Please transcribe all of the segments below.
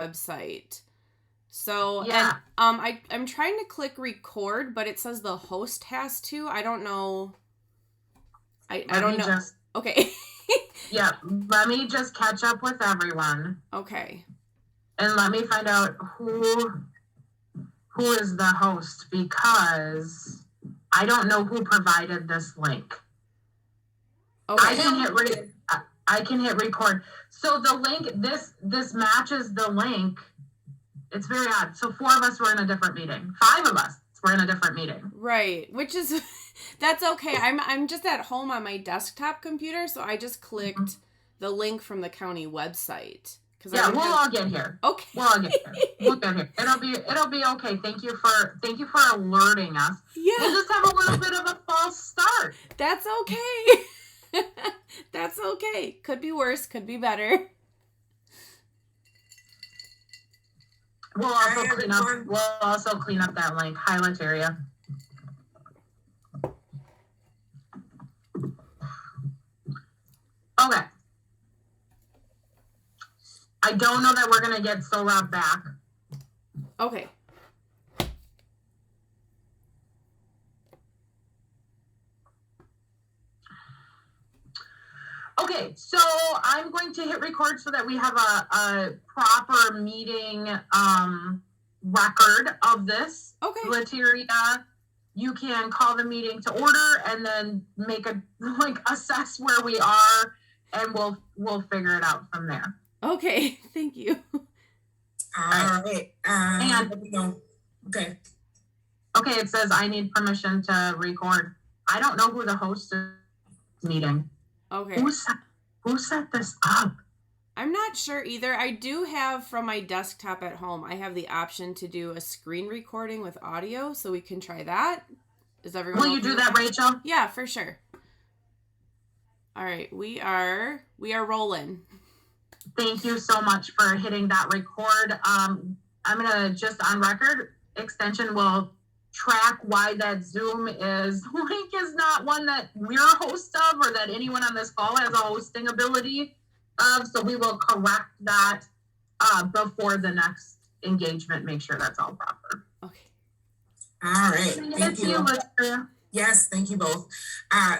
website. So, yeah. and I'm trying to click record, but it says the host has to. I don't know. I don't know. Okay. Yeah, let me just catch up with everyone. Okay. And let me find out who is the host, because I don't know who provided this link. Okay. I can hit record. So the link, this matches the link. It's very odd. So 4 of us were in a different meeting. 5 of us were in a different meeting. Right, which is that's okay. I'm just at home on my desktop computer, so I just clicked the link from the county website. Yeah, we'll all get here. Okay, we'll all get here. We'll get here. It'll be okay. Thank you for alerting us. Yeah, we'll just have a little bit of a false start. That's okay. That's okay. Could be worse. Could be better. We'll also clean up that link. Hi, Lataria. Okay. I don't know that we're going to get Sorab back. Okay. Okay, so I'm going to hit record so that we have a proper meeting record of this. Okay. Lataria, you can call the meeting to order and then assess where we are, and we'll figure it out from there. Okay, thank you. All right. And let me know. Okay. Okay, it says I need permission to record. I don't know who the host is meeting. Okay. Who set this up? I'm not sure either. I do have from my desktop at home, I have the option to do a screen recording with audio, so we can try that. Is everyone Will you do that, Rachel? Yeah, for sure. All right, we are rolling. Thank you so much for hitting that record. I'm gonna just on record, extension will track why that Zoom link is not one that we're a host of or that anyone on this call has a hosting ability of. So we will correct that before the next engagement. Make sure that's all proper. Okay. All right. Thank you. Lataria. Yes, thank you both.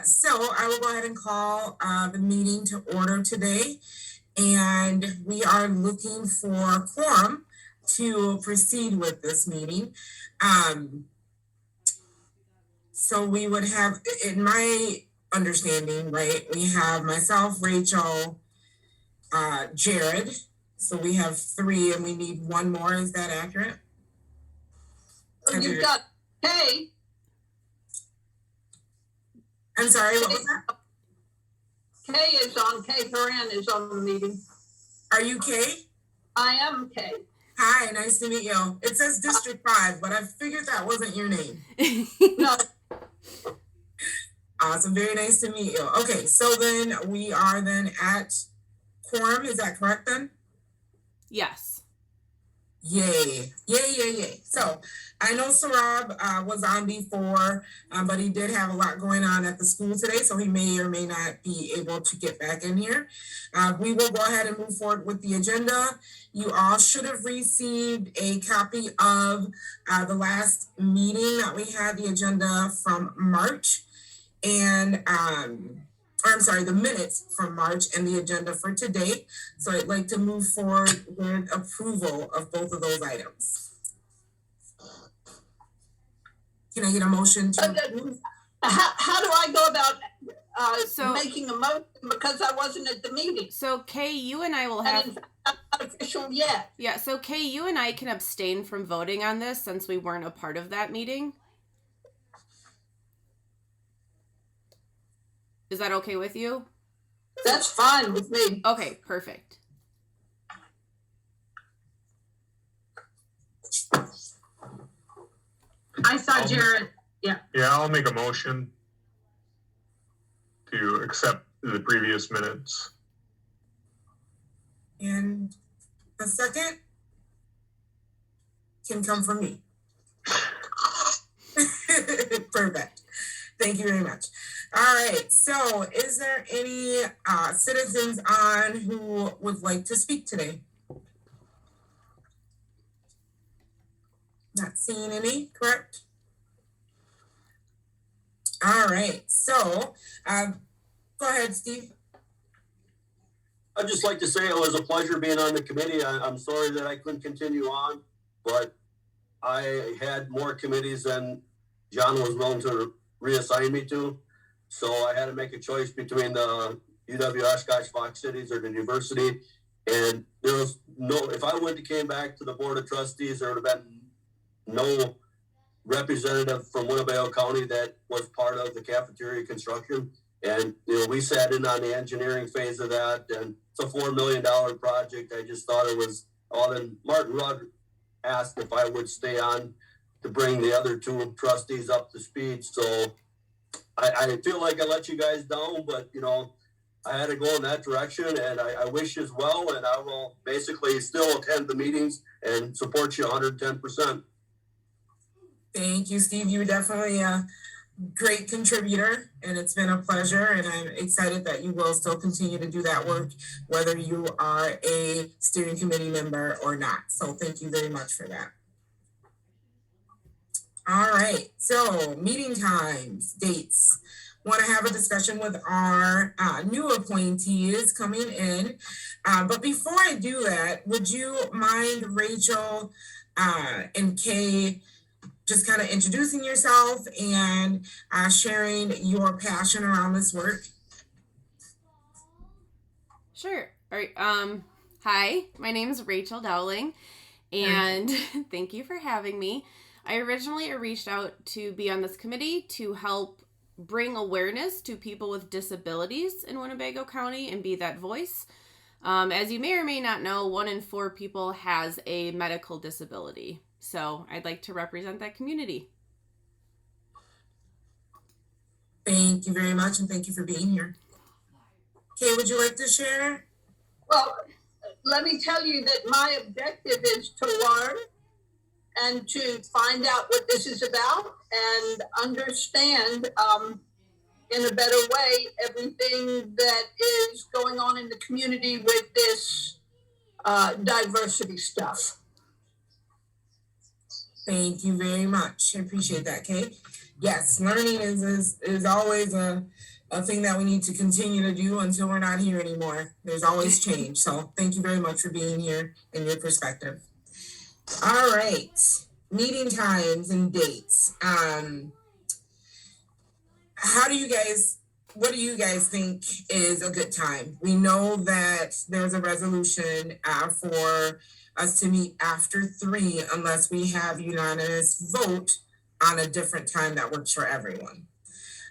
So I will go ahead and call the meeting to order today. And we are looking for quorum to proceed with this meeting. So we would have, in my understanding, right, we have myself, Rachel, Jared. So we have 3 and we need 1 more. Is that accurate? You've got Kay. I'm sorry, what was that? Kay Horan is on the meeting. Are you Kay? I am Kay. Hi, nice to meet you. It says District 5, but I figured that wasn't your name. No. Awesome, very nice to meet you. Okay, so then we are then at quorum, is that correct then? Yes. Yay. So I know Sorab was on before, but he did have a lot going on at the school today, so he may or may not be able to get back in here. We will go ahead and move forward with the agenda. You all should have received a copy of the last meeting that we had, the agenda from March, and the minutes from March and the agenda for today. So I'd like to move forward with approval of both of those items. Can I get a motion to approve? How do I go about making a motion, because I wasn't at the meeting? So Kay, you and I will have... And I'm not official yet. Yeah, so Kay, you and I can abstain from voting on this since we weren't a part of that meeting. Is that okay with you? That's fine with me. Okay, perfect. I saw Jared. Yeah. Yeah, I'll make a motion to accept the previous minutes. And a second can come from me. Perfect. Thank you very much. All right. So is there any citizens on who would like to speak today? Not seeing any, correct? All right, so go ahead, Steve. I'd just like to say it was a pleasure being on the committee. I'm sorry that I couldn't continue on, but I had more committees than John was willing to reassign me to. So I had to make a choice between the UW Oshkosh Fox Cities or the diversity. And there was no, if I would have came back to the Board of Trustees, there would have been no representative from Winnebago County that was part of the cafeteria construction. And, we sat in on the engineering phase of that, and it's a $4 million project. I just thought it was, then Martin Rudd asked if I would stay on to bring the other two trustees up to speed. So I feel like I let you guys down, but, I had to go in that direction, and I wish you well, and I will basically still attend the meetings and support you 110%. Thank you, Steve. You were definitely a great contributor, and it's been a pleasure, and I'm excited that you will still continue to do that work, whether you are a steering committee member or not. So thank you very much for that. All right, so meeting times, dates. Want to have a discussion with our new appointees coming in. But before I do that, would you mind, Rachel and Kay, just kind of introducing yourself and sharing your passion around this work? Sure. All right. Hi, my name is Rachel Dowling, and thank you for having me. I originally reached out to be on this committee to help bring awareness to people with disabilities in Winnebago County and be that voice. As you may or may not know, 1 in 4 people has a medical disability. So I'd like to represent that community. Thank you very much, and thank you for being here. Kay, would you like to share? Well, let me tell you that my objective is to learn and to find out what this is about and understand in a better way everything that is going on in the community with this diversity stuff. Thank you very much. I appreciate that, Kay. Yes, learning is always a thing that we need to continue to do until we're not here anymore. There's always change. So thank you very much for being here and your perspective. All right, meeting times and dates. What do you guys think is a good time? We know that there's a resolution for us to meet after 3 unless we have unanimous vote on a different time that works for everyone.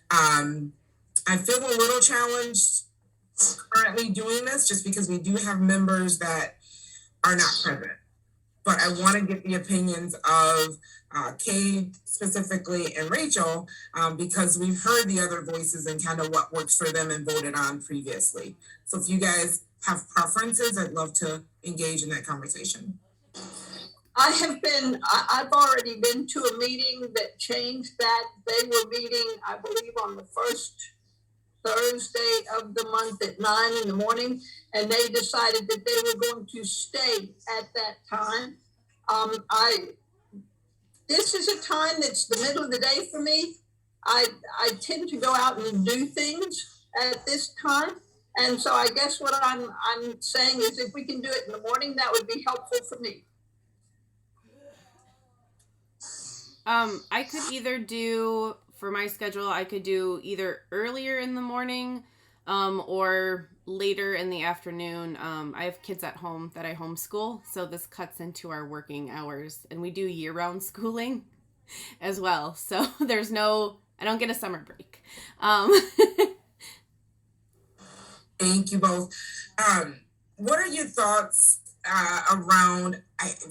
I feel a little challenged currently doing this just because we do have members that are not present. But I want to get the opinions of Kay specifically and Rachel because we've heard the other voices and kind of what works for them and voted on previously. So if you guys have preferences, I'd love to engage in that conversation. I've already been to a meeting that changed that. They were meeting, I believe, on the first Thursday of the month at 9 in the morning, and they decided that they were going to stay at that time. This is a time that's the middle of the day for me. I tend to go out and do things at this time. And so I guess what I'm saying is if we can do it in the morning, that would be helpful for me. I could either do, for my schedule, I could do either earlier in the morning or later in the afternoon. I have kids at home that I homeschool, so this cuts into our working hours. And we do year-round schooling as well. So I don't get a summer break. Thank you both. What are your thoughts around,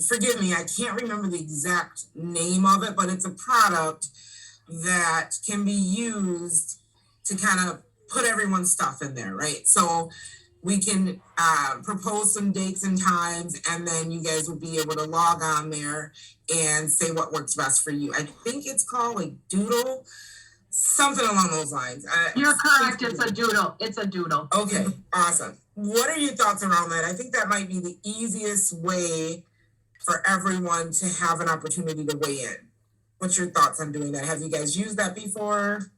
forgive me, I can't remember the exact name of it, but it's a product that can be used to kind of put everyone's stuff in there, right? So we can propose some dates and times, and then you guys will be able to log on there and say what works best for you. I think it's called like Doodle, something along those lines. You're correct. It's a doodle. It's a doodle. Okay, awesome. What are your thoughts around that? I think that might be the easiest way for everyone to have an opportunity to weigh in. What's your thoughts on doing that? Have you guys used that before?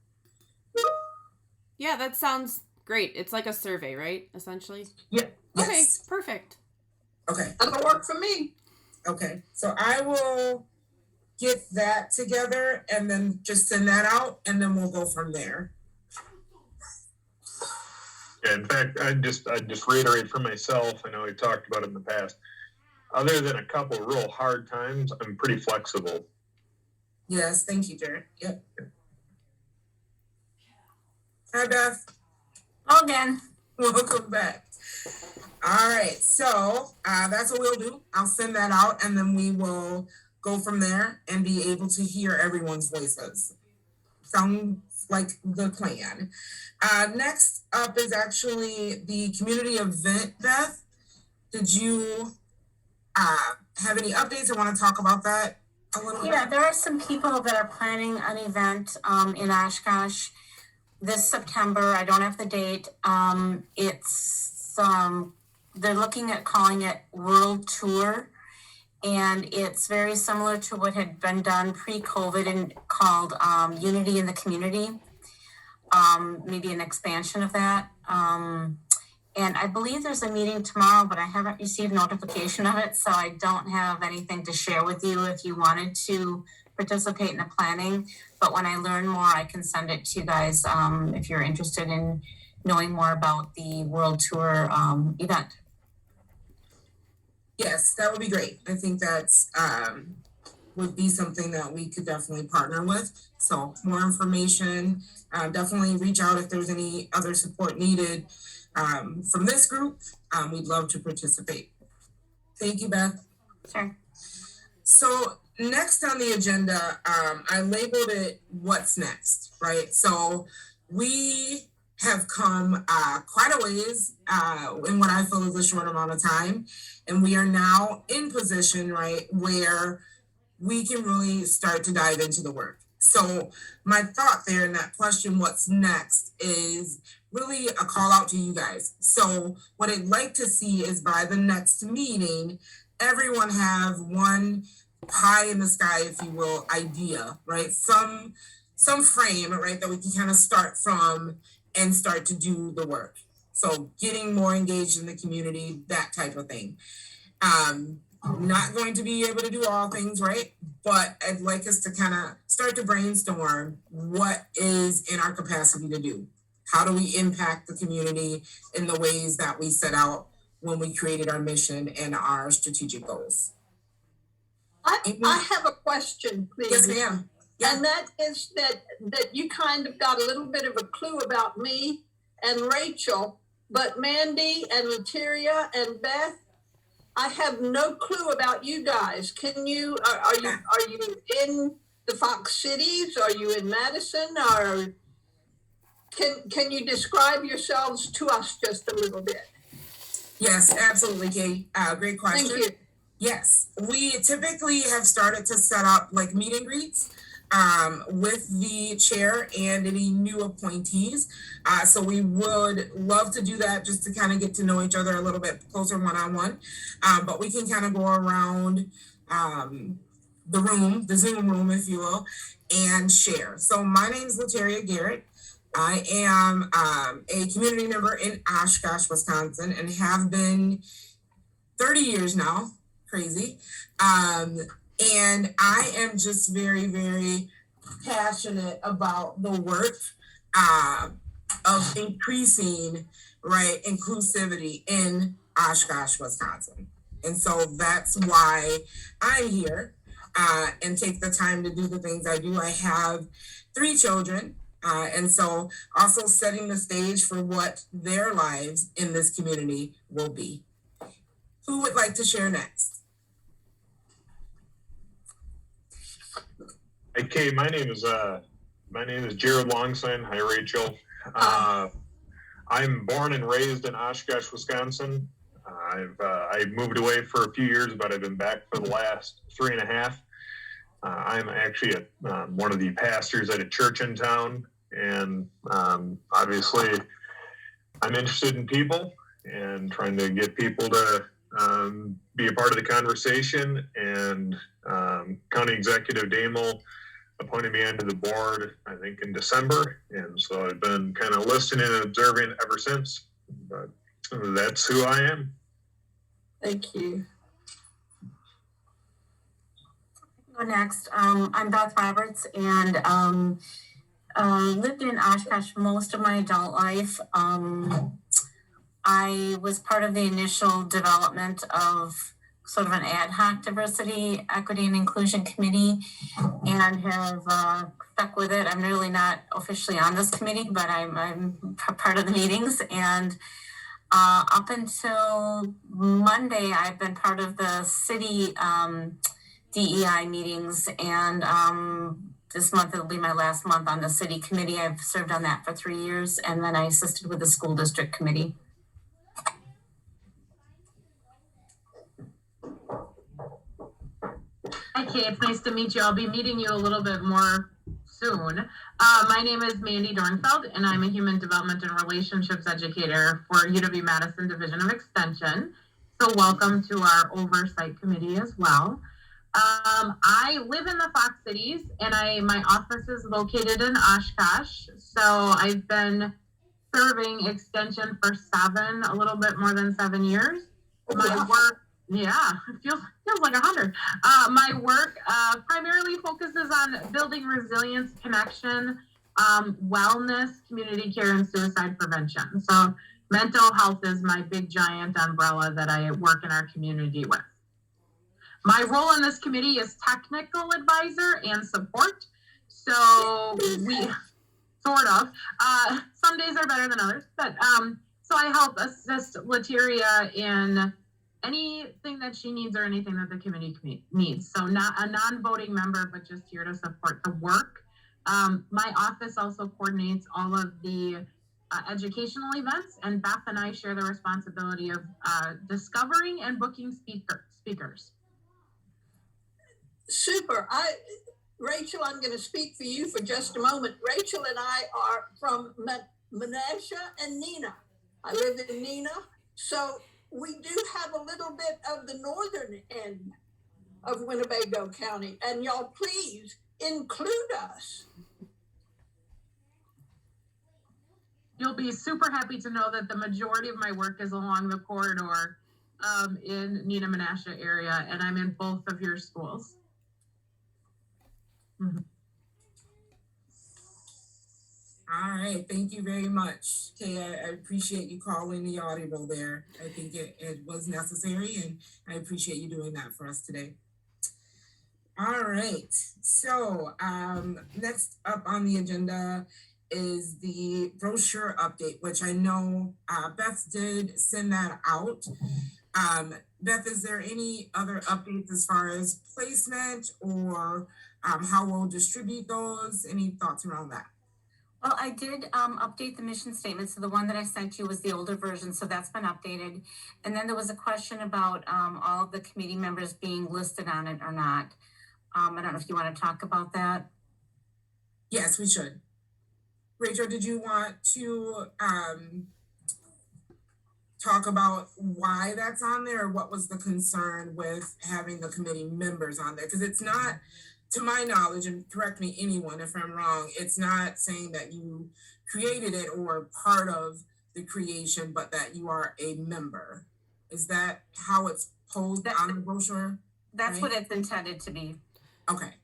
Yeah, that sounds great. It's like a survey, right? Essentially. Yeah. Okay, Yes. perfect. Okay. That'll work for me. Okay. So I will get that together and then just send that out, and then we'll go from there. Yeah, in fact, I just reiterate for myself, I know we talked about it in the past. Other than a couple of real hard times, I'm pretty flexible. Yes, thank you, Jared. Yep. Hi, Beth. Oh, again. Welcome back. All right, so that's what we'll do. I'll send that out, and then we will go from there and be able to hear everyone's voices. Sounds like the plan. Next up is actually the community event. Beth, did you have any updates or want to talk about that a little bit? Yeah, there are some people that are planning an event in Oshkosh this September. I don't have the date. It's they're looking at calling it World Tour, and it's very similar to what had been done pre-COVID and called Unity in the Community. Maybe an expansion of that. And I believe there's a meeting tomorrow, but I haven't received notification of it, so I don't have anything to share with you if you wanted to participate in the planning. But when I learn more, I can send it to you guys if you're interested in knowing more about the World Tour event. Yes, that would be great. I think that's would be something that we could definitely partner with. So more information, definitely reach out if there's any other support needed from this group. We'd love to participate. Thank you, Beth. Sure. So next on the agenda, I labeled it What's Next, right? So we have come quite a ways in what I feel is a short amount of time. And we are now in position, right, where we can really start to dive into the work. So my thought there in that question, what's next, is really a call out to you guys. So what I'd like to see is by the next meeting, everyone have one pie in the sky, if you will, idea, right? Some frame, right, that we can kind of start from and start to do the work. So getting more engaged in the community, that type of thing. Not going to be able to do all things, right? But I'd like us to kind of start to brainstorm what is in our capacity to do. How do we impact the community in the ways that we set out when we created our mission and our strategic goals? I have a question, please. Yes, ma'am. Yeah. And that is that you kind of got a little bit of a clue about me and Rachel, but Mandy and Lateria and Beth, I have no clue about you guys. Can you, are you in the Fox Cities? Are you in Madison? Or can you describe yourselves to us just a little bit? Yes, absolutely, Kate. Great question. Thank you. Yes, we typically have started to set up like meet and greets with the chair and any new appointees. So we would love to do that just to kind of get to know each other a little bit closer one-on-one. But we can kind of go around the Zoom room, if you will, and share. So my name is Lateria Garrett. I am a community member in Oshkosh, Wisconsin, and have been 30 years now. Crazy. And I am just very, very passionate about the work of increasing, right, inclusivity in Oshkosh, Wisconsin. And so that's why I'm here and take the time to do the things I do. I have 3 children. And so also setting the stage for what their lives in this community will be. Who would like to share next? Okay, my name is Jared Longsign. Hi, Rachel. I'm born and raised in Oshkosh, Wisconsin. I moved away for a few years, but I've been back for the last 3.5. I'm actually one of the pastors at a church in town, and obviously I'm interested in people and trying to get people to be a part of the conversation. And County Executive Damel appointed me onto the board, I think, in December. And so I've been kind of listening and observing ever since. But that's who I am. Thank you. Go next. I'm Beth Roberts, and lived in Oshkosh most of my adult life. I was part of the initial development of sort of an ad hoc diversity, equity, and inclusion committee, and have stuck with it. I'm really not officially on this committee, but I'm part of the meetings. And up until Monday, I've been part of the city DEI meetings, and this month it'll be my last month on the city committee. I've served on that for 3 years, and then I assisted with the school district committee. Hi, Kay. It's nice to meet you. I'll be meeting you a little bit more soon. My name is Mandy Dornfeld, and I'm a Human Development and Relationships Educator for UW-Madison Division of Extension. So welcome to our Oversight Committee as well. I live in the Fox Cities, and my office is located in Oshkosh. So I've been serving Extension for a little bit more than 7 years. My work, yeah, it feels like 100. My work primarily focuses on building resilience, connection, wellness, community care, and suicide prevention. So mental health is my big giant umbrella that I work in our community with. My role in this committee is technical advisor and support. So we sort of, some days are better than others, but so I help assist Lateria in anything that she needs or anything that the committee needs. So not a non-voting member, but just here to support the work. My office also coordinates all of the educational events, and Beth and I share the responsibility of discovering and booking speakers. Super. Rachel, I'm going to speak for you for just a moment. Rachel and I are from Menasha and Neenah. I live in Neenah. So we do have a little bit of the northern end of Winnebago County. And y'all, please include us. You'll be super happy to know that the majority of my work is along the corridor in Neenah Menasha area, and I'm in both of your schools. Mm-hmm. All right, thank you very much. Kay, I appreciate you calling the audible there. I think it was necessary, and I appreciate you doing that for us today. All right, so next up on the agenda is the brochure update, which I know Beth did send that out. Beth, is there any other updates as far as placement or how we'll distribute those? Any thoughts around that? Well, I did update the mission statement. So the one that I sent you was the older version. So that's been updated. And then there was a question about all of the committee members being listed on it or not. I don't know if you want to talk about that. Yes, we should. Rachel, did you want to talk about why that's on there, or what was the concern with having the committee members on there? Because it's not, to my knowledge, and correct me anyone if I'm wrong, it's not saying that you created it or part of the creation, but that you are a member. Is that how it's posed on the brochure? That's right? What it's intended to be. Okay.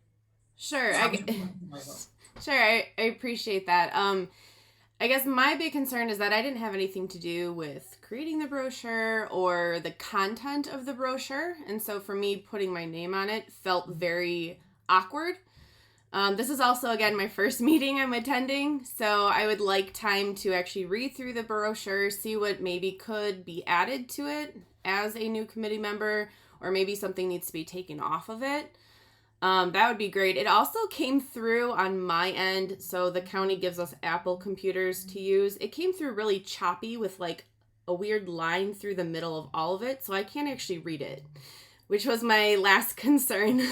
Sure. I appreciate that. I guess my big concern is that I didn't have anything to do with creating the brochure or the content of the brochure. And so for me, putting my name on it felt very awkward. This is also, again, my first meeting I'm attending. So I would like time to actually read through the brochure, see what maybe could be added to it as a new committee member, or maybe something needs to be taken off of it. That would be great. It also came through on my end. So the county gives us Apple computers to use. It came through really choppy with like a weird line through the middle of all of it. So I can't actually read it, which was my last concern.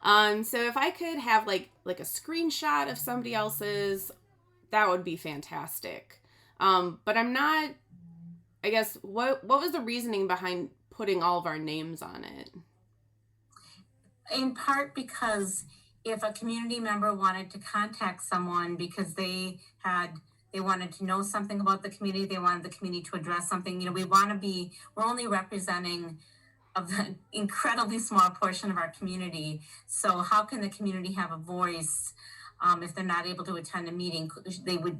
So if I could have like a screenshot of somebody else's, that would be fantastic. But I'm not, I guess, what was the reasoning behind putting all of our names on it? In part because if a community member wanted to contact someone because they wanted to know something about the community, they wanted the community to address something, we're only representing an incredibly small portion of our community. So how can the community have a voice if they're not able to attend a meeting? They would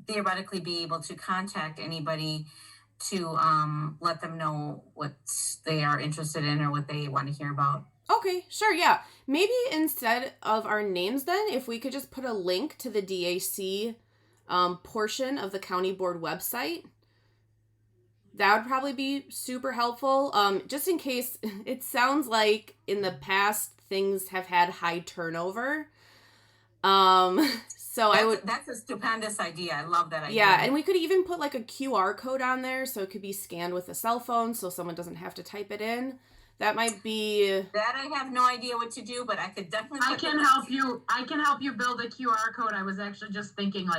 theoretically be able to contact anybody to let them know what they are interested in or what they want to hear about. Okay, sure, yeah. Maybe instead of our names then, if we could just put a link to the DAC portion of the county board website, that would probably be super helpful. Just in case, it sounds like in the past things have had high turnover. That's a stupendous idea. I love that idea. Yeah, and we could even put like a QR code on there so it could be scanned with a cell phone so someone doesn't have to type it in. That might be... That I have no idea what to do, but I could definitely... I can help you build a QR code. I was actually just thinking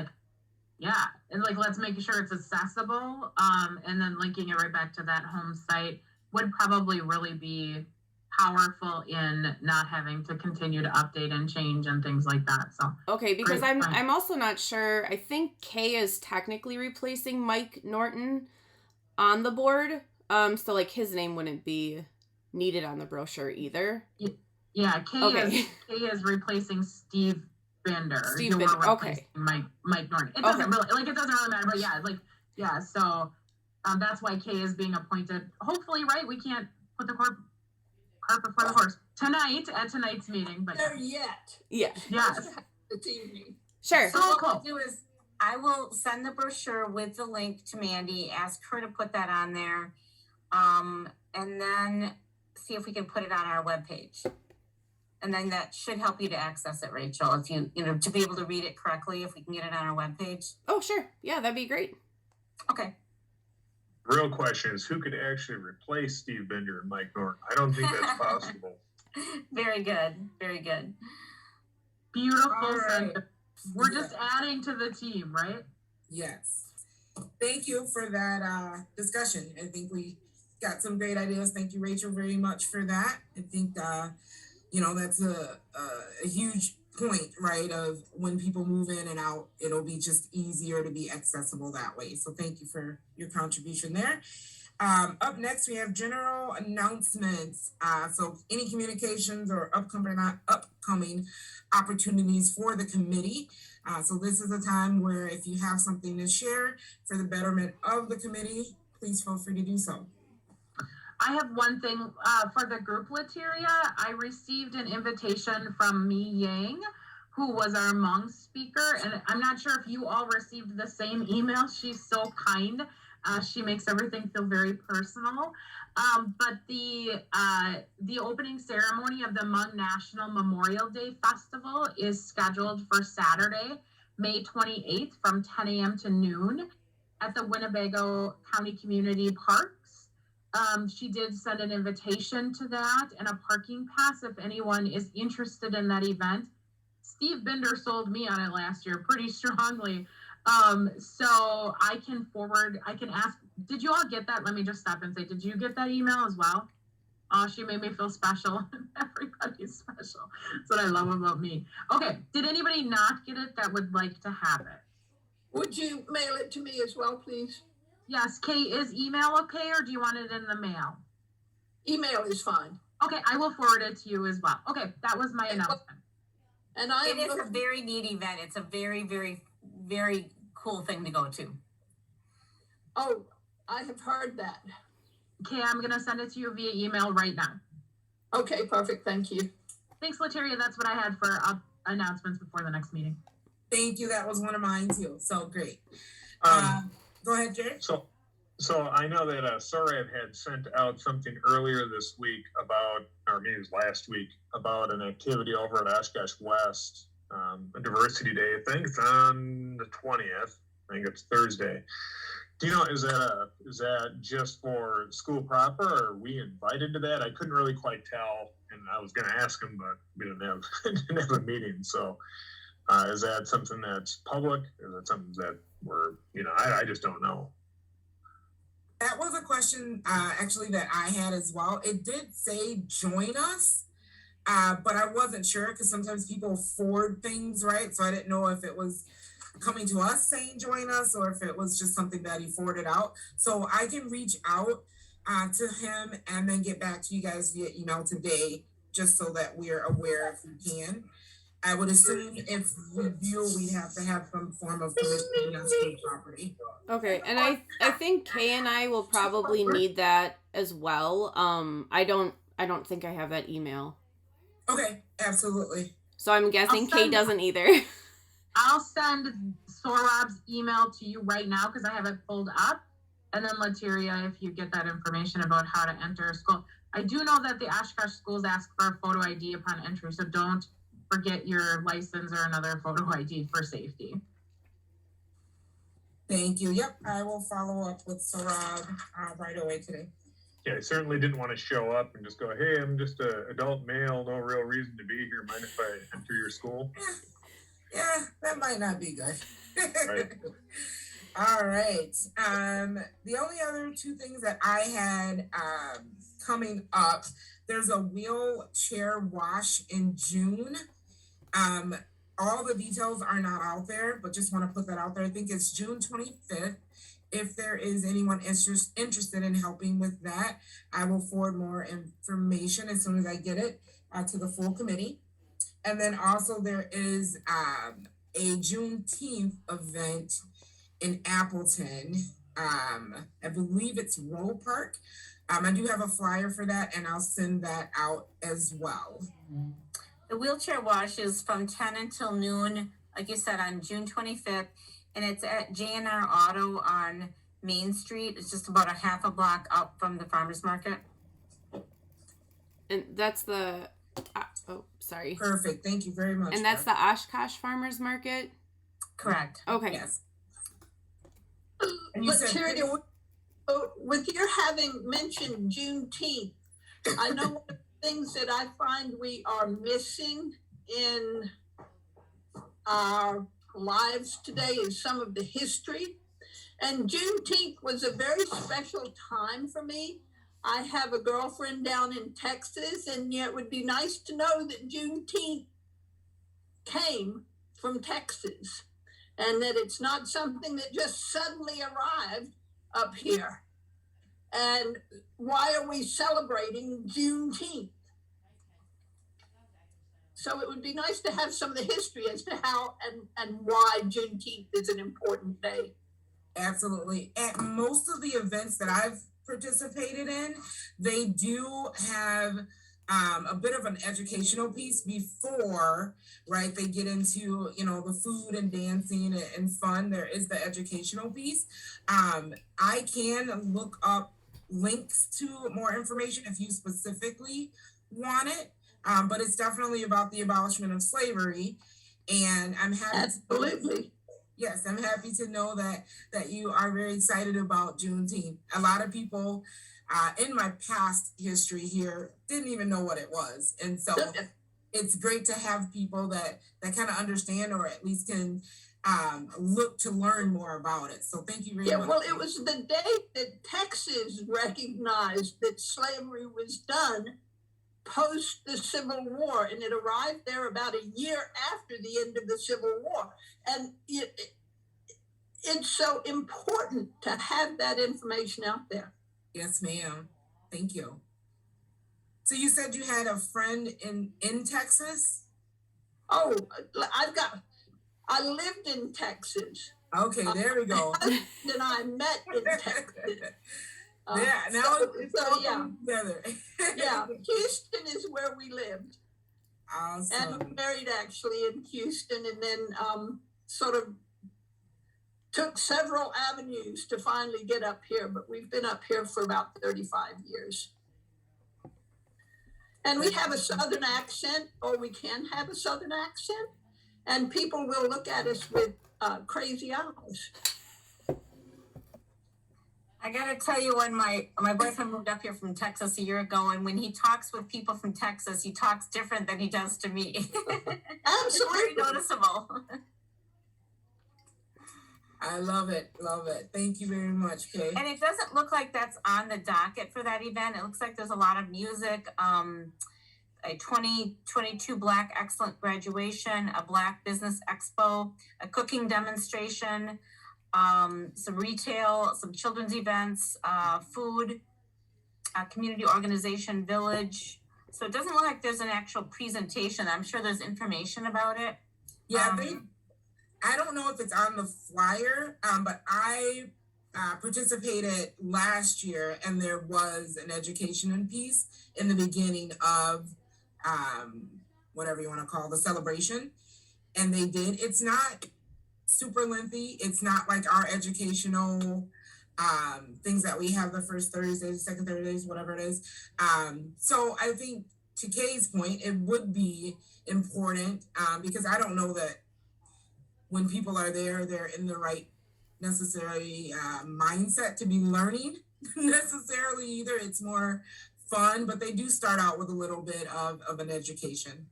and let's make sure it's accessible. And then linking it right back to that home site would probably really be powerful in not having to continue to update and change and things like that. So okay, because I'm also not sure. I think Kay is technically replacing Mike Norton on the board. So like his name wouldn't be needed on the brochure either. Yeah, Kay is replacing Steve Bender. Okay. Mike Norton. It doesn't it doesn't really matter, but so that's why Kay is being appointed. Hopefully, right? We can't put the cart before the horse tonight at tonight's meeting, but there yet. Yeah. Yes. This evening. Sure. So what we'll do is I will send the brochure with the link to Mandy, ask her to put that on there, and then see if we can put it on our webpage. And then that should help you to access it, Rachel, if you to be able to read it correctly, if we can get it on our webpage. Oh, sure. Yeah, that'd be great. Okay. Real question is, who could actually replace Steve Bender and Mike Norton? I don't think that's possible. Very good. Very good. Beautiful. Right. We're just adding to the team, right? Yes. Thank you for that discussion. I think we got some great ideas. Thank you, Rachel, very much for that. I think, that's a huge point, right, of when people move in and out, it'll be just easier to be accessible that way. So thank you for your contribution there. Up next, we have general announcements. So any communications or upcoming opportunities for the committee. So this is a time where if you have something to share for the betterment of the committee, please feel free to do so. I have one thing for the group, Lateria. I received an invitation from Mi Yang, who was our Hmong speaker, and I'm not sure if you all received the same email. She's so kind. She makes everything feel very personal. But the opening ceremony of the Hmong National Memorial Day Festival is scheduled for Saturday, May 28th from 10 a.m. to noon at the Winnebago County Community Parks. She did send an invitation to that and a parking pass if anyone is interested in that event. Steve Binder sold me on it last year pretty strongly. So I can ask, did you all get that? Let me just stop and say, did you get that email as well? Oh, she made me feel special. Everybody's special. That's what I love about me. Okay, did anybody not get it that would like to have it? Would you mail it to me as well, please? Yes, Kate, is email okay, or do you want it in the mail? Email is fine. Okay, I will forward it to you as well. Okay, that was my announcement. And it is a very neat event. It's a very, very, very cool thing to go to. Oh, I have heard that. Okay, I'm going to send it to you via email right now. Okay, perfect. Thank you. Thanks, Lateria. That's what I had for announcements before the next meeting. Thank you. That was one of mine too. So great. Go ahead, Jerry. So I know that SORAB had sent out something earlier this week about, or maybe it was last week, about an activity over at Oshkosh West, a diversity day. I think it's on the 20th. I think it's Thursday. Do you know, is that just for school proper, or are we invited to that? I couldn't really quite tell, and I was going to ask him, but we didn't have a meeting. So is that something that's public? Is that something that we're, I just don't know. That was a question actually that I had as well. It did say join us, but I wasn't sure because sometimes people forward things, right? So I didn't know if it was coming to us saying join us or if it was just something that he forwarded out. So I can reach out to him and then get back to you guys via email today, just so that we're aware if we can. I would assume if we do, we'd have to have some form of commission on school property. Okay, and I think Kay and I will probably need that as well. I don't think I have that email. Okay, absolutely. So I'm guessing Kay doesn't either. I'll send Sorab's email to you right now because I have it pulled up. And then Latiria, if you get that information about how to enter a school. I do know that the Oshkosh schools ask for a photo ID upon entry, so don't forget your license or another photo ID for safety. Thank you. Yep, I will follow up with Sorab right away today. Yeah, I certainly didn't want to show up and just go, hey, I'm just an adult male, no real reason to be here. Mind if I enter your school? Yeah, that might not be good. Right. All right. The only other two things that I had coming up, there's a wheelchair wash in June. All the details are not out there, but just want to put that out there. I think it's June 25th. If there is anyone interested in helping with that, I will forward more information as soon as I get it to the full committee. And then also there is a Juneteenth event in Appleton. I believe it's Roll Park. I do have a flyer for that, and I'll send that out as well. The wheelchair wash is from 10 until noon, like you said, on June 25th, and it's at J&R Auto on Main Street. It's just about a half a block up from the farmer's market. And that's the, sorry. Perfect, thank you very much. And that's the Oshkosh Farmers Market? Correct. Okay. Yes. But Charity, with your having mentioned Juneteenth, I know one of the things that I find we are missing in our lives today is some of the history. And Juneteenth was a very special time for me. I have a girlfriend down in Texas, and yet it would be nice to know that Juneteenth came from Texas and that it's not something that just suddenly arrived up here. And why are we celebrating Juneteenth? So it would be nice to have some of the history as to how and why Juneteenth is an important day. Absolutely. At most of the events that I've participated in, they do have a bit of an educational piece before, right? They get into, the food and dancing and fun. There is the educational piece. I can look up links to more information if you specifically want it. But it's definitely about the abolishment of slavery. And I'm happy. Absolutely. Yes, I'm happy to know that you are very excited about Juneteenth. A lot of people in my past history here didn't even know what it was. And so it's great to have people that kind of understand or at least can look to learn more about it. So thank you very much. Well, it was the day that Texas recognized that slavery was done post the Civil War, and it arrived there about a year after the end of the Civil War. And it's so important to have that information out there. Yes, ma'am. Thank you. So you said you had a friend in Texas? Oh, I lived in Texas. Okay, there we go. My husband and I met in Texas. Yeah, now it's all together. Yeah, Houston is where we lived. Awesome. And married actually in Houston, and then sort of took several avenues to finally get up here, but we've been up here for about 35 years. And we have a Southern accent, or we can have a Southern accent, and people will look at us with crazy eyes. I gotta tell you, when my boyfriend moved up here from Texas a year ago, and when he talks with people from Texas, he talks different than he does to me. Absolutely. It's very noticeable. I love it. Love it. Thank you very much, Kay. And it doesn't look like that's on the docket for that event. It looks like there's a lot of music, a 2022 Black Excellent Graduation, a Black Business Expo, a cooking demonstration, some retail, some children's events, food, community organization, village. So it doesn't look like there's an actual presentation. I'm sure there's information about it. Yeah, I don't know if it's on the flyer, but I participated last year, and there was an education piece in the beginning of whatever you want to call the celebration. And they did. It's not super lengthy. It's not like our educational things that we have the first Thursdays, second Thursdays, whatever it is. So I think, to Kay's point, it would be important because I don't know that when people are there, they're in the right necessary mindset to be learning necessarily either. It's more fun, but they do start out with a little bit of an education.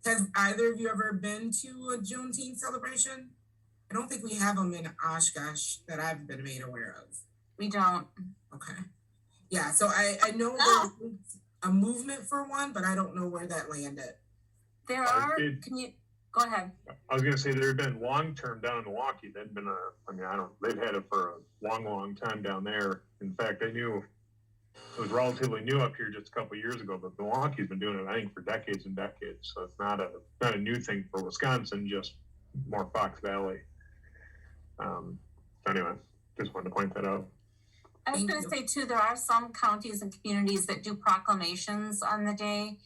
Has either of you ever been to a Juneteenth celebration? I don't think we have them in Oshkosh that I've been made aware of. We don't. Okay. Yeah, so I know there's a movement for one, but I don't know where that landed. There are, go ahead. I was going to say there have been long-term down in Milwaukee. They've been they've had it for a long, long time down there. In fact, I knew it was relatively new up here just a couple of years ago, but Milwaukee's been doing it, I think, for decades and decades. So it's not a new thing for Wisconsin, just more Fox Valley. Anyway, just wanted to point that out. I was going to say too, there are some counties and communities that do proclamations on the day.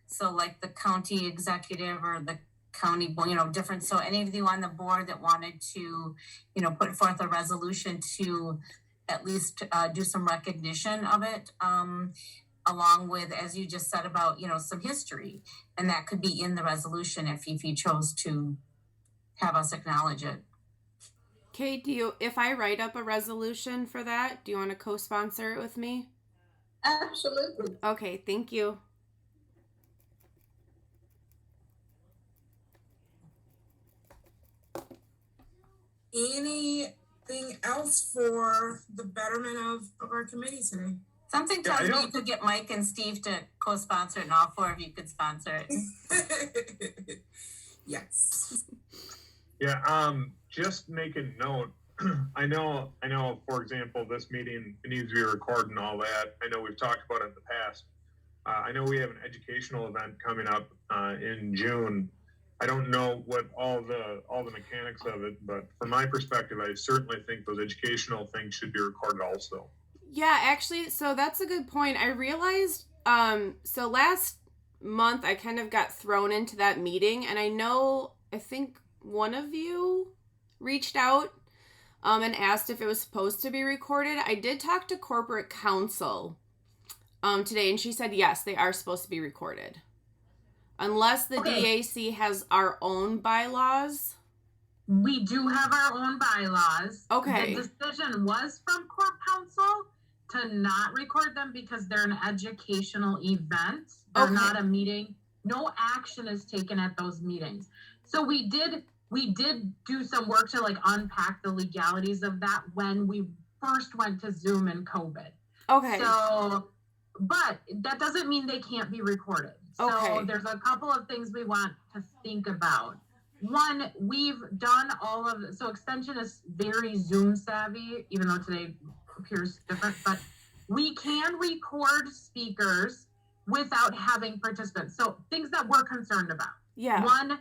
So like the county executive or the county, different. So any of you on the board that wanted to, put forth a resolution to at least do some recognition of it, along with, as you just said about, some history, and that could be in the resolution if you chose to have us acknowledge it. Kay, if I write up a resolution for that, do you want to co-sponsor it with me? Absolutely. Okay, thank you. Anything else for the betterment of our committee today? Something tells me you could get Mike and Steve to co-sponsor it, and all four of you could sponsor it. Yes. Yeah, just make a note. I know, for example, this meeting needs to be recorded and all that. I know we've talked about it in the past. I know we have an educational event coming up in June. I don't know what all the mechanics of it, but from my perspective, I certainly think those educational things should be recorded also. Yeah, actually, so that's a good point. I realized, so last month I kind of got thrown into that meeting, and I think one of you reached out and asked if it was supposed to be recorded. I did talk to corporate counsel today, and she said yes, they are supposed to be recorded. Unless the DAC has our own bylaws. We do have our own bylaws. Okay. The decision was from Corp Council to not record them because they're an educational event. They're not a meeting. No action is taken at those meetings. So we did do some work to unpack the legalities of that when we first went to Zoom in COVID. Okay. So, but that doesn't mean they can't be recorded. So there's a couple of things we want to think about. One, we've done so Extension is very Zoom savvy, even though today appears different, but we can record speakers without having participants. So things that we're concerned about. Yeah. One,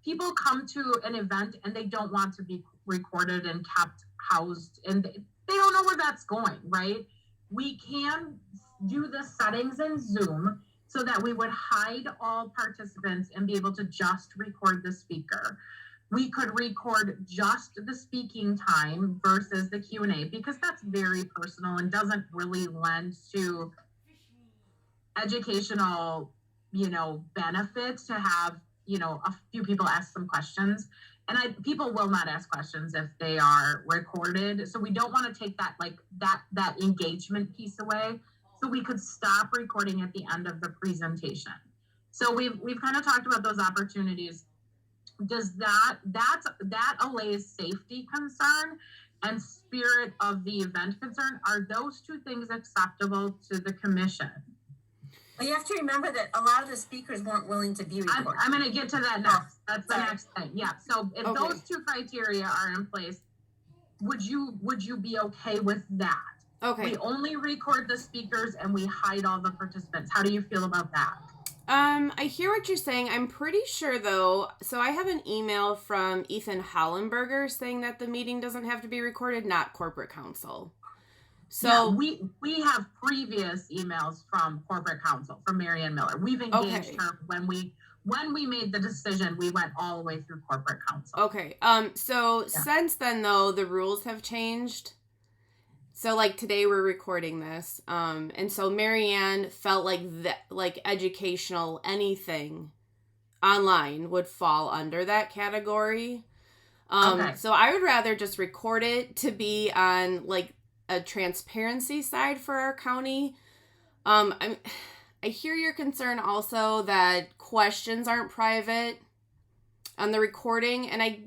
people come to an event and they don't want to be recorded and kept housed, and they don't know where that's going, right? We can do the settings in Zoom so that we would hide all participants and be able to just record the speaker. We could record just the speaking time versus the Q&A because that's very personal and doesn't really lend to educational, benefits to have, a few people ask some questions. And people will not ask questions if they are recorded. So we don't want to take that, that engagement piece away. So we could stop recording at the end of the presentation. So we've kind of talked about those opportunities. does that allays safety concern and spirit of the event concern? Are those two things acceptable to the commission? Well, you have to remember that a lot of the speakers weren't willing to be recorded. I'm going to get to that next. That's the next thing. Yeah. So if those two criteria are in place, would you be okay with that? Okay. We only record the speakers and we hide all the participants. How do you feel about that? I hear what you're saying. I'm pretty sure, though, so I have an email from Ethan Hollenberger saying that the meeting doesn't have to be recorded, not corporate counsel. So yeah, we have previous emails from corporate counsel, from Marianne Miller. We've engaged her when we made the decision. We went all the way through corporate counsel. Okay. Since then, though, the rules have changed. So, like, today we're recording this, and so Marianne felt like educational anything online would fall under that category. So I would rather just record it to be on, like, a transparency side for our county. I hear your concern also that questions aren't private on the recording, and I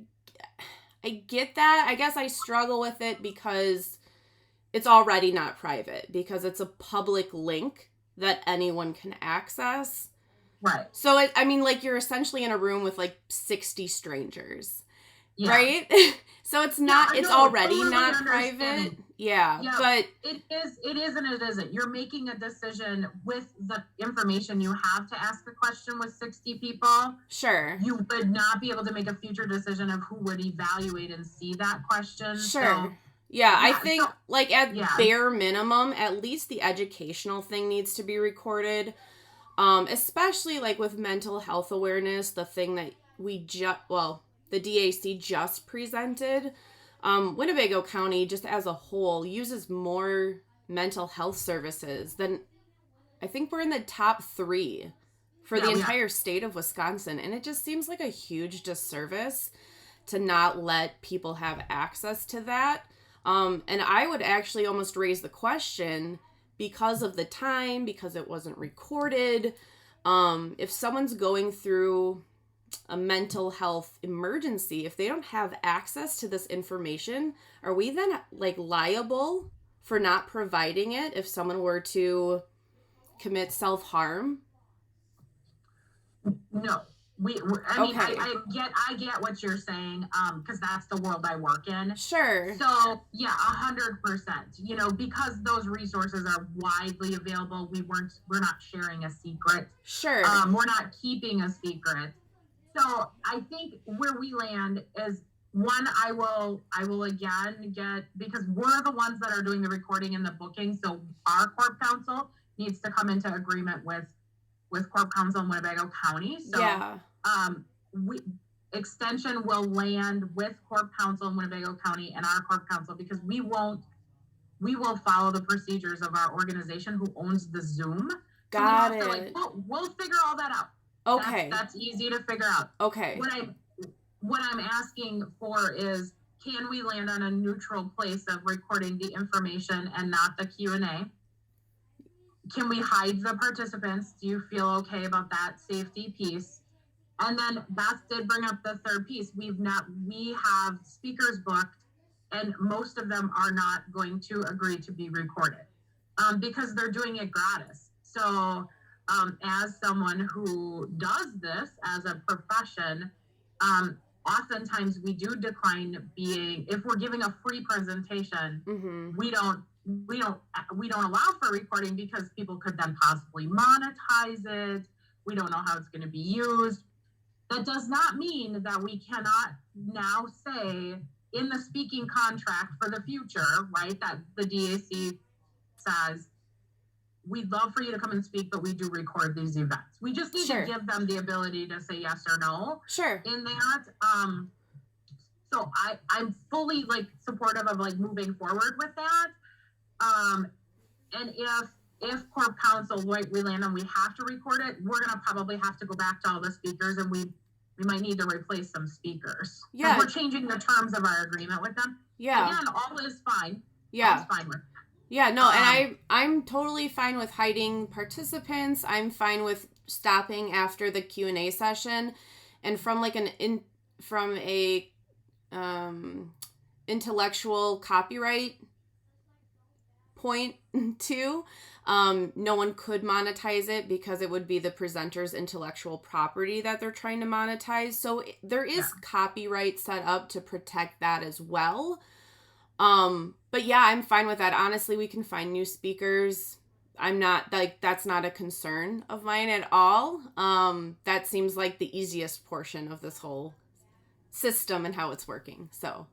get that. I guess I struggle with it because it's already not private, because it's a public link that anyone can access. Right. So, you're essentially in a room with, 60 strangers. Yeah. Right? So it's not, it's already totally not private. Yeah. But it is and it isn't. You're making a decision with the information you have to ask a question with 60 people. Sure. You would not be able to make a future decision of who would evaluate and see that question. Sure. So, I think, bare minimum, at least the educational thing needs to be recorded. Especially, with mental health awareness, the thing that the DAC just presented. Winnebago County, just as a whole, uses more mental health services than, I think we're in the top 3 for the entire state of Wisconsin. And it just seems like a huge disservice to not let people have access to that. And I would actually almost raise the question, because of the time, because it wasn't recorded, if someone's going through a mental health emergency, if they don't have access to this information, are we then liable for not providing it if someone were to commit self-harm? No. I get what you're saying, because that's the world I work in. Sure. So yeah, 100%. Because those resources are widely available, we're not sharing a secret. Sure. We're not keeping a secret. So I think where we land is, one, I will again get, because we're the ones that are doing the recording and the booking. So our corp counsel needs to come into agreement with corp counsel in Winnebago County. So yeah. Extension will land with corp counsel in Winnebago County and our corp counsel, because we will follow the procedures of our organization who owns the Zoom. Got it. We'll figure all that out. Okay. That's easy to figure out. Okay. What I'm asking for is, can we land on a neutral place of recording the information and not the Q&A? Can we hide the participants? Do you feel okay about that safety piece? And then Beth did bring up the third piece. We have speakers booked, and most of them are not going to agree to be recorded because they're doing it gratis. So as someone who does this as a profession, oftentimes we do decline if we're giving a free presentation, mm-hmm. we don't allow for recording, because people could then possibly monetize it. We don't know how it's going to be used. That does not mean that we cannot now say in the speaking contract for the future, right, that the DAC says, we'd love for you to come and speak, but we do record these events. We just need to give them the ability to say yes or no. Sure. In that. So I'm fully supportive of moving forward with that. And if corp counsel, we land and we have to record it, we're going to probably have to go back to all the speakers, and we might need to replace some speakers. Yeah. And we're changing the terms of our agreement with them. Yeah. Again, all is fine. Yeah. All is fine with that. Yeah, no, and I'm totally fine with hiding participants. I'm fine with stopping after the Q&A session and from like from a intellectual copyright point too, no one could monetize it because it would be the presenter's intellectual property that they're trying to monetize. So there is copyright set up to protect that as well. But yeah, I'm fine with that. Honestly, we can find new speakers. I'm not like, that's not a concern of mine at all. That seems like the easiest portion of this whole system and how it's working. So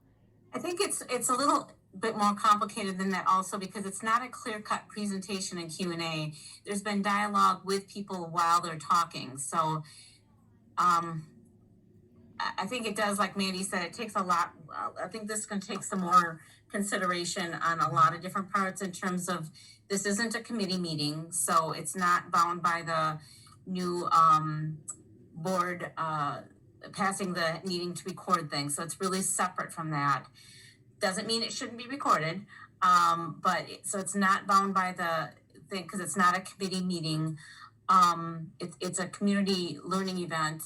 I think it's a little bit more complicated than that also, because it's not a clear-cut presentation and Q&A. There's been dialogue with people while they're talking. So I think it does, like Mandy said, it takes a lot. I think this is going to take some more consideration on a lot of different parts in terms of, this isn't a committee meeting, so it's not bound by the new board passing the needing to record thing. So it's really separate from that. Doesn't mean it shouldn't be recorded, but so it's not bound by the thing because it's not a committee meeting. It's a community learning event,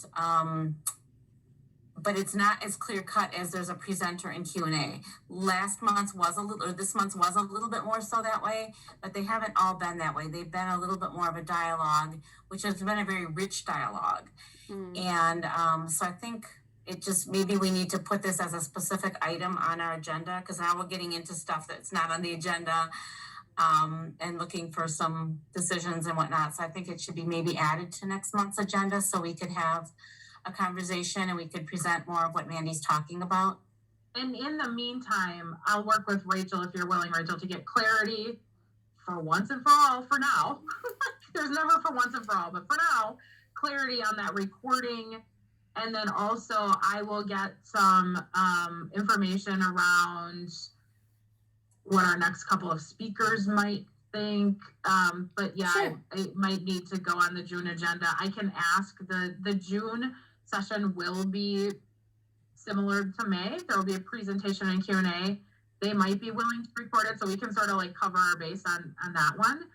but it's not as clear cut as there's a presenter and Q&A. Last month was a little, or this month was a little bit more so that way, but they haven't all been that way. They've been a little bit more of a dialogue, which has been a very rich dialogue. And so I think it just, maybe we need to put this as a specific item on our agenda, because now we're getting into stuff that's not on the agenda, and looking for some decisions and whatnot. So I think it should be maybe added to next month's agenda so we could have a conversation and we could present more of what Mandy's talking about. And in the meantime, I'll work with Rachel, if you're willing, Rachel, to get clarity for once and for all for now. There's never for once and for all, but for now, clarity on that recording. And then also I will get some information around what our next couple of speakers might think. But yeah, sure. It might need to go on the June agenda. I can ask, the June session will be similar to May. There will be a presentation and Q&A. They might be willing to record it, so we can sort of like cover our base on that one.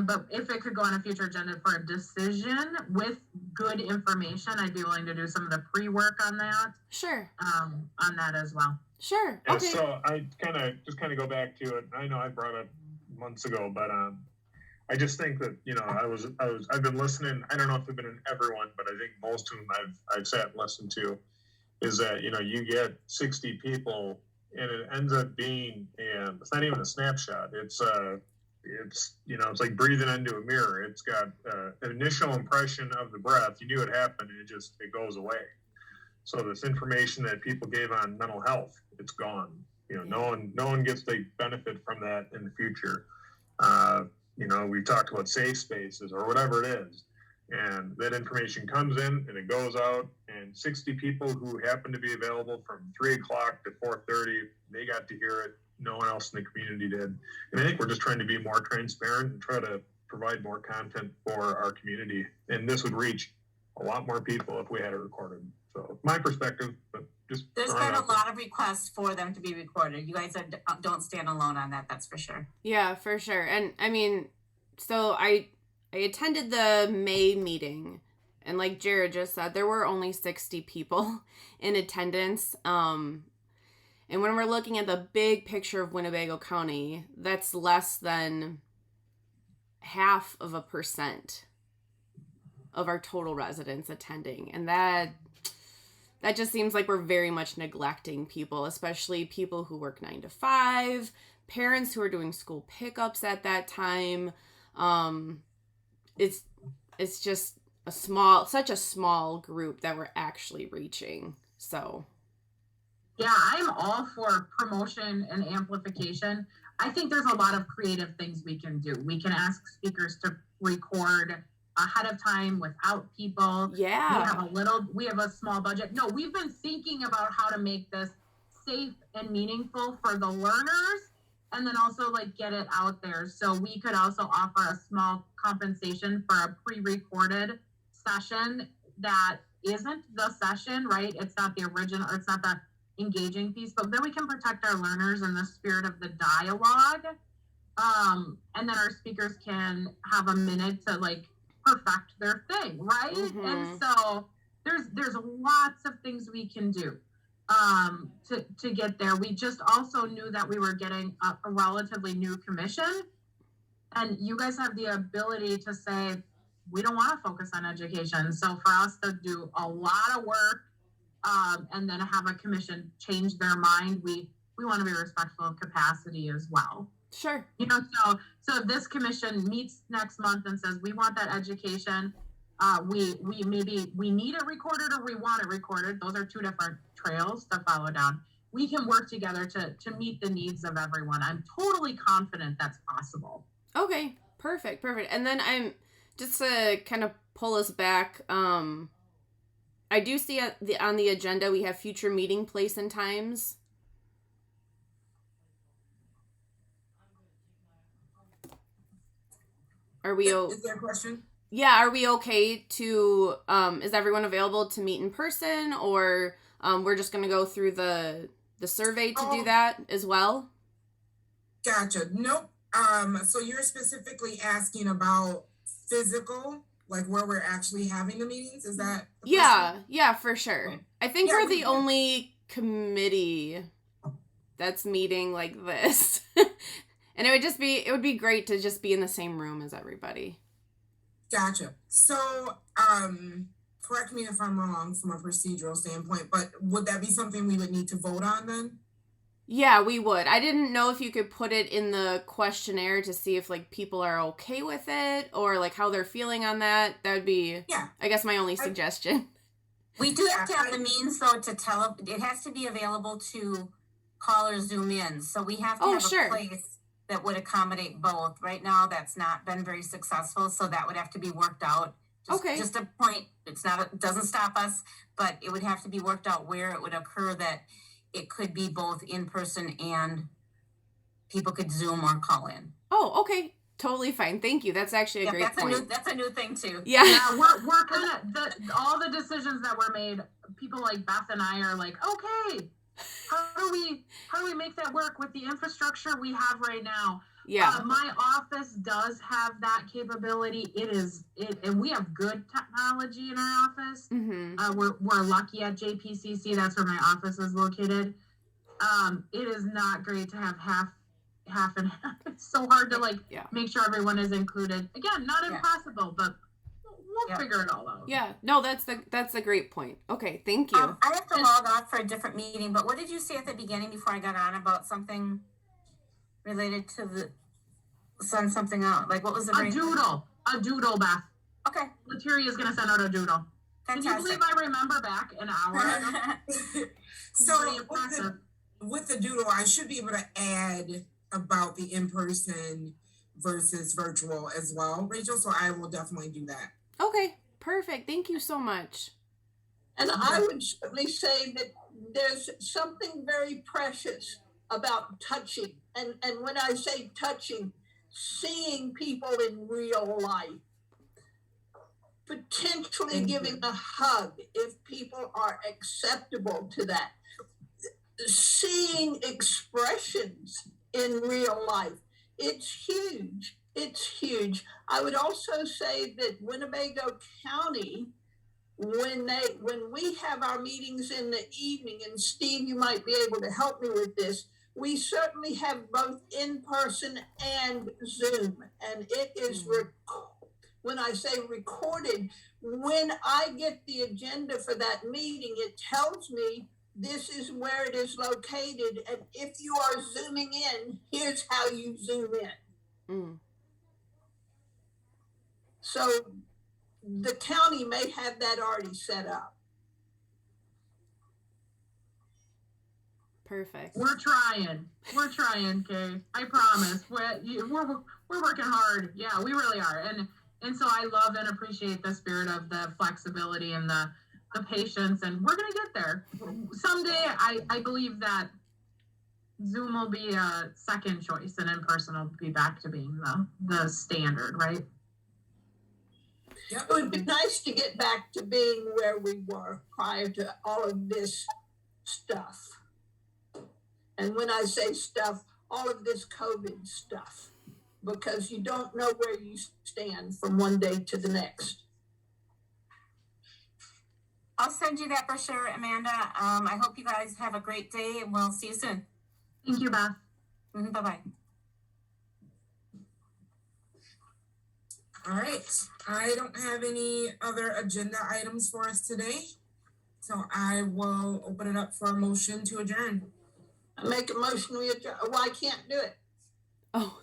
But if it could go on a future agenda for a decision with good information, I'd be willing to do some of the pre-work on that. Sure. On that as well. Sure. Yeah, okay. So I kind of go back to it. I know I brought it months ago, but I just think that, you know, I've been listening. I don't know if I've been in everyone, but I think most of them I've sat and listened to, is that, you know, you get 60 people and it ends up being, and it's not even a snapshot. It's you know, it's like breathing into a mirror. It's got an initial impression of the breath. You knew it happened, and it goes away. So this information that people gave on mental health, it's gone. You know, no one gets the benefit from that in the future. You know, we talked about safe spaces or whatever it is, and that information comes in and it goes out, and 60 people who happen to be available from 3 o'clock to 4:30, they got to hear it. No one else in the community did. And I think we're just trying to be more transparent and try to provide more content for our community. And this would reach a lot more people if we had it recorded. So my perspective, but just there's been a lot of requests for them to be recorded. You guys don't stand alone on that. That's for sure. Yeah, for sure. And I mean, so I attended the May meeting, and like Jared just said, there were only 60 people in attendance. And when we're looking at the big picture of Winnebago County, that's less than 0.5% of our total residents attending. And that just seems like we're very much neglecting people, especially people who work 9 to 5, parents who are doing school pickups at that time. It's just such a small group that we're actually reaching. So yeah, I'm all for promotion and amplification. I think there's a lot of creative things we can do. We can ask speakers to record ahead of time without people. Yeah. We have a small budget. No, we've been thinking about how to make this safe and meaningful for the learners, and then also like get it out there. So we could also offer a small compensation for a pre-recorded session that isn't the session, right? It's not the original, it's not the engaging piece, but then we can protect our learners in the spirit of the dialogue. And then our speakers can have a minute to like perfect their thing, right? And so there's lots of things we can do to get there. We just also knew that we were getting a relatively new commission, and you guys have the ability to say, we don't want to focus on education. So for us to do a lot of work and then have a commission change their mind, we want to be respectful of capacity as well. Sure. You know, so if this commission meets next month and says, we want that education, we need it recorded or we want it recorded. Those are two different trails to follow down. We can work together to meet the needs of everyone. I'm totally confident that's possible. Okay, perfect. And then I'm just to kind of pull us back. I do see on the agenda we have future meeting place and times. Are we? Is there a question? Yeah, are we okay to? Is everyone available to meet in person, or we're just gonna go through the survey to do that as well? Gotcha. Nope. So you're specifically asking about physical, like where we're actually having the meetings? Is that? Yeah, for sure. Okay. I think we're the only committee that's meeting like this. And it would be great to just be in the same room as everybody. Gotcha. So, correct me if I'm wrong from a procedural standpoint, but would that be something we would need to vote on then? Yeah, we would. I didn't know if you could put it in the questionnaire to see if like people are okay with it or like how they're feeling on that. That would be, I guess, my only suggestion. We do have to have the means though to tell it has to be available to call or Zoom in. So we have to have a place that would accommodate both. Right now that's not been very successful, so that would have to be worked out. Just a point. It doesn't stop us, but it would have to be worked out where it would occur that it could be both in person and people could Zoom or call in. Oh, okay. Totally fine. Thank you. That's actually a great point. That's a new thing too. Yeah. We're kind of all the decisions that were made. People like Beth and I are like, okay, how do we make that work with the infrastructure we have right now? Yeah. My office does have that capability. And we have good technology in our office. Mm-hmm. We're lucky at JPCC. That's where my office is located. It is not great to have half and half. It's so hard to make sure everyone is included. Again, not impossible, but we'll figure it all out. Yeah. No, that's a great point. Okay, thank you. I have to log off for a different meeting, but what did you say at the beginning before I got on about something related to send something out? Like what was the A doodle, Beth. Okay. Latiria is gonna send out a doodle. Fantastic. Can you believe I remember back an hour ago? So with the doodle, I should be able to add about the in-person versus virtual as well, Rachel. So I will definitely do that. Okay, perfect. Thank you so much. And I would certainly say that there's something very precious about touching. And when I say touching, seeing people in real life, potentially giving a hug if people are acceptable to that, seeing expressions in real life. It's huge. It's huge. I would also say that Winnebago County, when we have our meetings in the evening, and Steve, you might be able to help me with this, we certainly have both in-person and Zoom. And it is, when I say recorded, when I get the agenda for that meeting, it tells me this is where it is located. And if you are Zooming in, here's how you Zoom in. So the county may have that already set up. Perfect. We're trying, Kay. I promise. We're working hard. Yeah, we really are. And so I love and appreciate the spirit of the flexibility and the patience, and we're gonna get there. Someday I believe that Zoom will be a second choice and in-person will be back to being the standard, right? It would be nice to get back to being where we were prior to all of this stuff. And when I say stuff, all of this COVID stuff, because you don't know where you stand from one day to the next. I'll send you that brochure, Amanda. I hope you guys have a great day, and we'll see you soon. Thank you, Beth. Bye-bye. All right. I don't have any other agenda items for us today. So I will open it up for a motion to adjourn. I make a motion we adjourn. Well, I can't do it. Oh,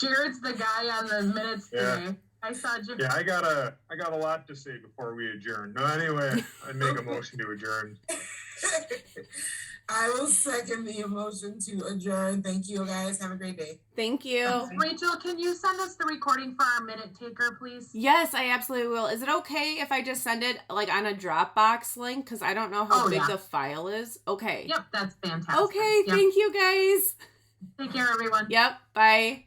Jared's the guy on the minutes today. I saw Jared. Yeah, I got a lot to say before we adjourn. No, anyway, I make a motion to adjourn. I will second the motion to adjourn. Thank you, guys. Have a great day. thank you. Rachel, can you send us the recording for our minute taker, please? Yes, I absolutely will. Is it okay if I just send it like on a Dropbox link? Because I don't know how big the file is. Okay. Yep, that's fantastic. Okay, thank you guys. Take care, everyone. Yep, bye.